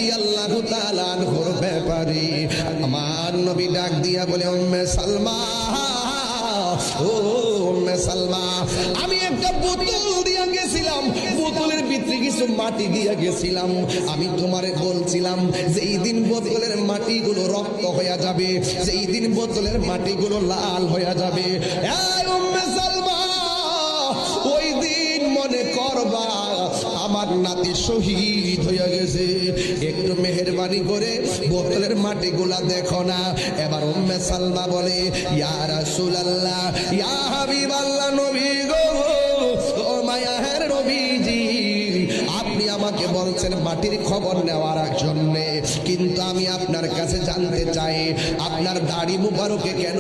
রাদিয়াল্লাহু তাআলা আনহুর ব্যাপারে আমার নবী ডাক দিয়া বলে, উম্মে সালমা, ও উম্মে সালমা, আমি একটা বোতল দিয়া গেছিলাম, বোতলের ভিতরে কিছু মাটি দিয়া গেছিলাম। আমি তোমারে বলছিলাম যেই দিন বোতলের মাটিগুলো রক্ত হয়ে যাবে, যেই দিন বোতলের মাটিগুলো লাল হয়ে যাবে, এই উম্মে সালমা, ওই দিন মনে করবা আমার নাতি শহীদ হয়ে গেছে। একটু মেহেরবানি করে বোতলের মাটিগুলা দেখো না। এবার উম্মে সালমা বলে, ইয়া রাসূলুল্লাহ, ইয়া হাবিবাল্লাহ, নবী গো, ও মায়ার নবীজি, আপনি আমাকে বলছেন মাটির খবর নেওয়ার জন্য, কিন্তু আমি আপনার কাছে জানতে চাই আপনার দাড়ি মুবারকে কেন